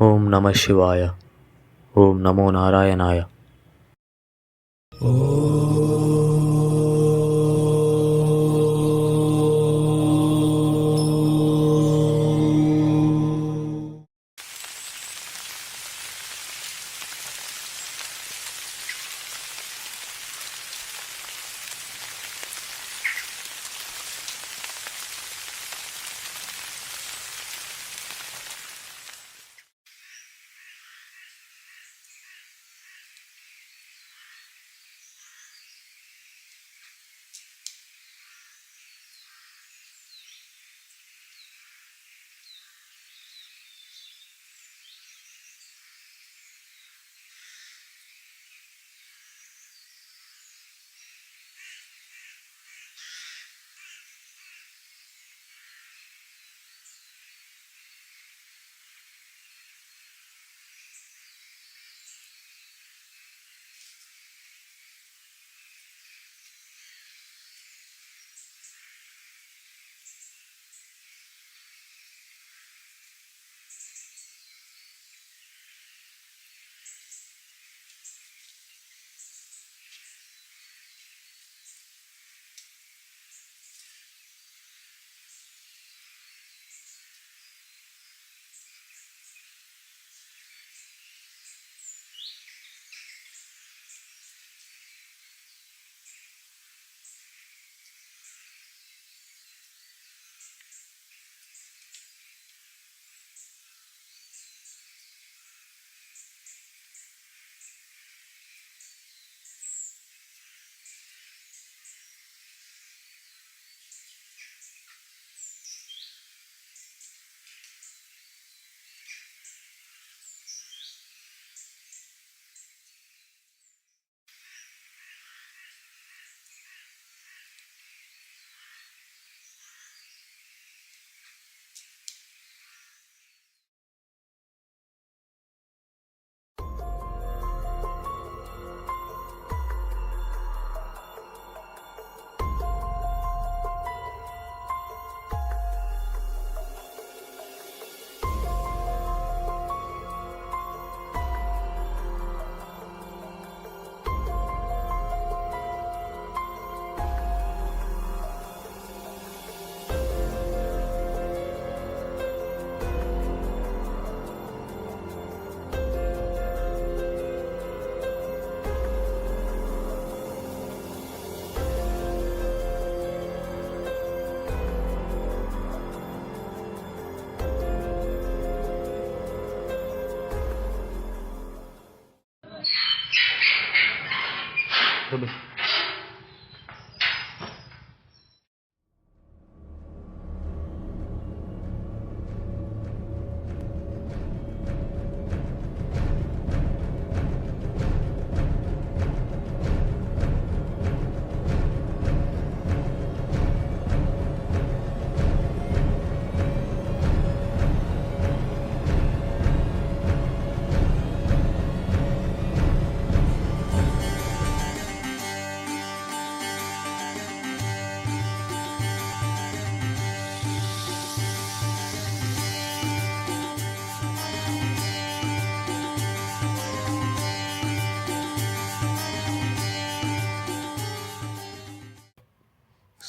ఓం నమః శివాయ. ఓం నమో నారాయణాయ.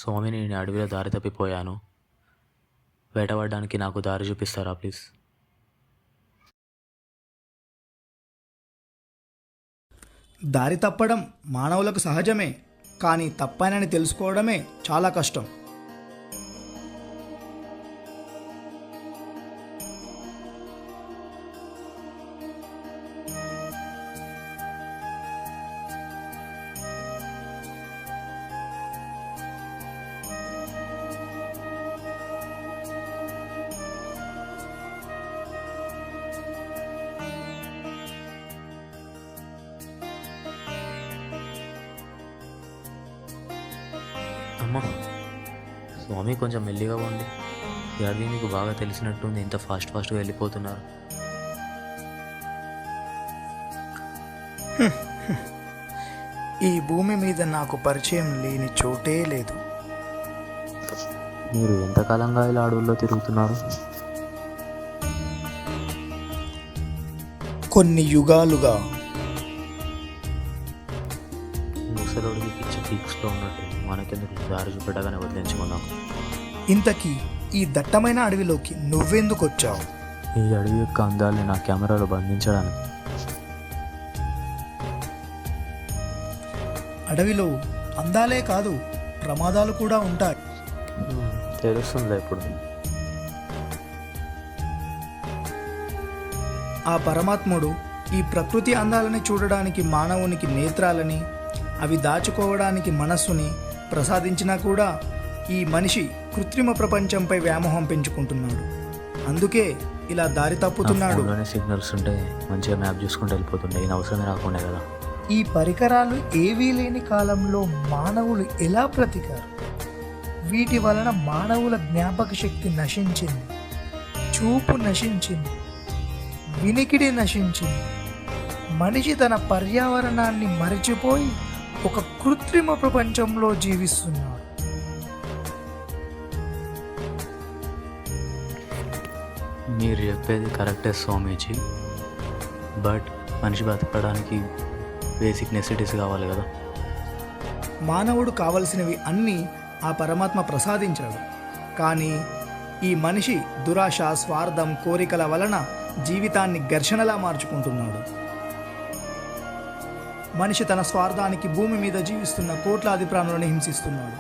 స్వామి, నేను అడవిలో దారి తప్పిపోయాను. వేటవాడడానికి నాకు దారి చూపిస్తారా ప్లీజ్? దారి తప్పడం మానవులకు సహజమే, కానీ తప్పానని తెలుసుకోవడమే చాలా కష్టం. అమ్మా, స్వామి కొంచెం మెల్లిగా పోండి. ఈ అడవి మీకు బాగా తెలిసినట్టుంది, ఇంత ఫాస్ట్గా వెళ్ళిపోతున్నారు. ఈ భూమి మీద నాకు పరిచయం లేని చోటే లేదు. మీరు ఎంతకాలంగా ఇలా అడవుల్లో తిరుగుతున్నారు? కొన్ని యుగాలుగా ముసలోడికి పిచ్చి పీక్స్లో ఉన్నట్టు మనకెందుకు దారి చూపెట్టగానే వదిలించుకున్నాం. ఇంతకీ ఈ దట్టమైన అడవిలోకి నువ్వెందుకు వచ్చావు? ఈ అడవి యొక్క అందాల్ని నా కెమెరాలో బంధించడానికి. అడవిలో అందాలే కాదు, ప్రమాదాలు కూడా ఉంటాయి. తెలుస్తుందిలే ఇప్పుడు. ఆ పరమాత్ముడు ఈ ప్రకృతి అందాలని చూడడానికి మానవునికి నేత్రాలని, అవి దాచుకోవడానికి మనస్సుని ప్రసాదించినా కూడా ఈ మనిషి కృత్రిమ ప్రపంచంపై వ్యామోహం పెంచుకుంటున్నాడు. అందుకే ఇలా దారి తప్పుతున్నాడు. సిగ్నల్స్ ఉంటే మంచిగా మ్యాప్ చూసుకుంటూ వెళ్ళిపోతుండే, ఈయన అవసరమే రాకుండే కదా. ఈ పరికరాలు ఏవీ లేని కాలంలో మానవులు ఎలా బ్రతికారు? వీటి వలన మానవుల జ్ఞాపక శక్తి నశించింది, చూపు నశించింది, వినికిడి నశించింది. మనిషి తన పర్యావరణాన్ని మరిచిపోయి ఒక కృత్రిమ ప్రపంచంలో జీవిస్తున్నాడు. మీరు చెప్పేది కరెక్టే స్వామీజీ, బట్ మనిషి బతకడానికి బేసిక్ నెసిటీస్ కావాలి కదా. మానవుడు కావలసినవి అన్నీ ఆ పరమాత్మ ప్రసాదించాడు. కానీ ఈ మనిషి దురాశ, స్వార్థం, కోరికల వలన జీవితాన్ని ఘర్షణలా మార్చుకుంటున్నాడు. మనిషి తన స్వార్థానికి భూమి మీద జీవిస్తున్న కోట్లాది ప్రాణులను హింసిస్తున్నాడు.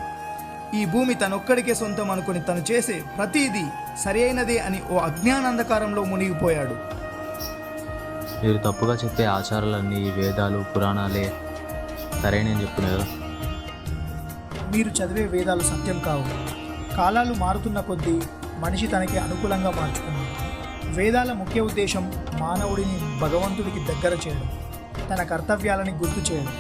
ఈ భూమి తనొక్కడికే సొంతం అనుకుని తను చేసే ప్రతిదీ సరి అయినదే అని ఓ అజ్ఞానంధకారంలో మునిగిపోయాడు. మీరు తప్పుగా చెప్పే ఆచారాలన్నీ ఈ వేదాలు, పురాణాలే సరైనని చెప్తున్నాయి కదా. మీరు చదివే వేదాలు సత్యం కావు. కాలాలు మారుతున్న కొద్దీ మనిషి తనకి అనుకూలంగా మార్చుకున్నాడు. వేదాల ముఖ్య ఉద్దేశం మానవుడిని భగవంతుడికి దగ్గర చేయడం, తన కర్తవ్యాలని గుర్తు చేయడం.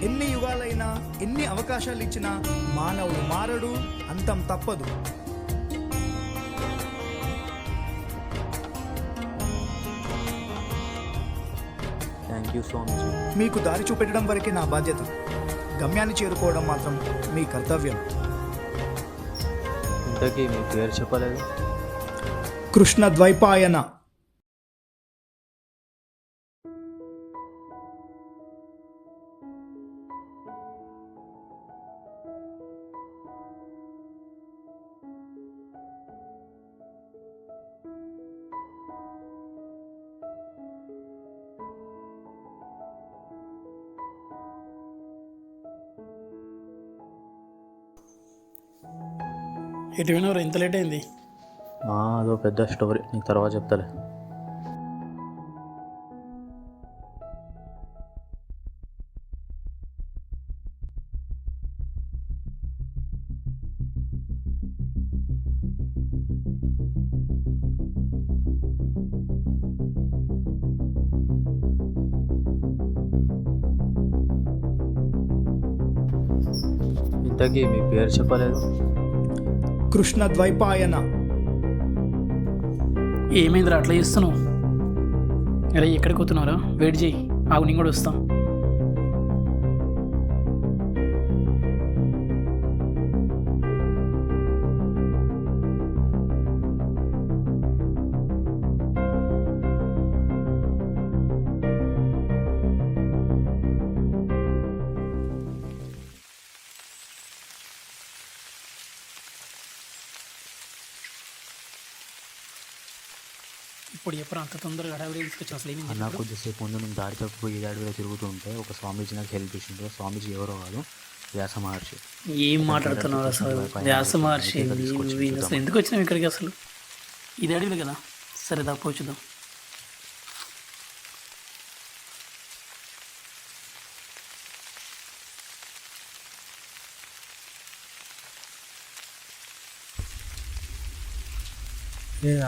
ఎన్ని యుగాలైనా, ఎన్ని అవకాశాలు ఇచ్చినా మానవుడు మారడు, అంతం తప్పదు. థ్యాంక్ యూ స్వామీజీ. మీకు దారి చూపెట్టడం వరకే నా బాధ్యత. గమ్యాన్ని చేరుకోవడం మాత్రం మీ కర్తవ్యం. ఇంతకీ మీ పేరు చెప్పలేదు? కృష్ణ ద్వైపాయన. ఎటు వినవరా, ఇంత లేట్ అయింది? అదో పెద్ద స్టోరీ, నీకు తర్వాత చెప్తాలే. ఇంతకీ మీ పేరు చెప్పలేదు? కృష్ణ ద్వైపాయన. ఏమైందిరా అట్లా చేస్తున్నావు? అరే ఎక్కడికి పోతున్నారా? వెయిట్ చేయి, ఆగు, నేను కూడా వస్తాం. ఇప్పుడు చెప్పరా, అంత తొందరగా హడావిడి తీసుకొచ్చి అసలు ఏమి అన్న కొద్దిసేపు ముందు నేను దారి తప్పిపోయి ఈ అడవిలో తిరుగుతూ ఉంటే ఒక స్వామీజీ నాకు హెల్ప్ చేసిండు. స్వామీజీ ఎవరో కాదు, వ్యాస మహర్షి. ఏం మాట్లాడుతున్నావు అసలు? వ్యాస మహర్షి అసలు ఎందుకు వచ్చినావు ఇక్కడికి? అసలు ఇది అడవిలో కదా. సరే దా పోచుద్దాం.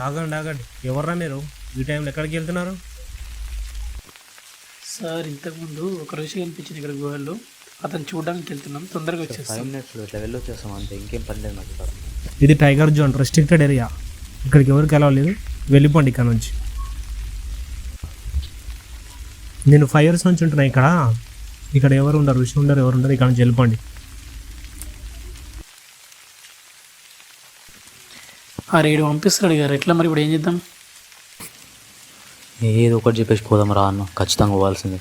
ఆగండి, ఎవర్రా మీరు? ఈ టైంలో ఎక్కడికి వెళ్తున్నారు? సార్, ఇంతకుముందు ఒక ఋషి కనిపించింది ఇక్కడ గుహల్లో, అతను చూడడానికి వెళ్తున్నాం. తొందరగా 5 వచ్చేస్తాం. minutes ఇట్లా వెళ్ళొచ్చేస్తాం అంతే, ఇంకేం పని లేదు నాకు ఇక్కడ. ఇది టైగర్ జోన్, రెస్ట్రిక్టెడ్ ఏరియా. ఇక్కడికి ఎవరికి వెళ్ళలేదు, వెళ్ళిపోండి ఇక్కడ నుంచి. నేను 5 years నుంచి ఉంటున్నా ఇక్కడ. ఇక్కడ ఎవరు ఉండరు, ఋషి ఉండరు, ఎవరు ఉండరు. ఇక్కడ నుంచి వెళ్ళిపోండి. ఆ రేడు పంపిస్తాడు గారు, ఎట్లా మరి ఇప్పుడు ఏం చేద్దాం? ఏదో ఒకటి చెప్పేసి పోదాం రా అన్న, ఖచ్చితంగా పోవాల్సిందే.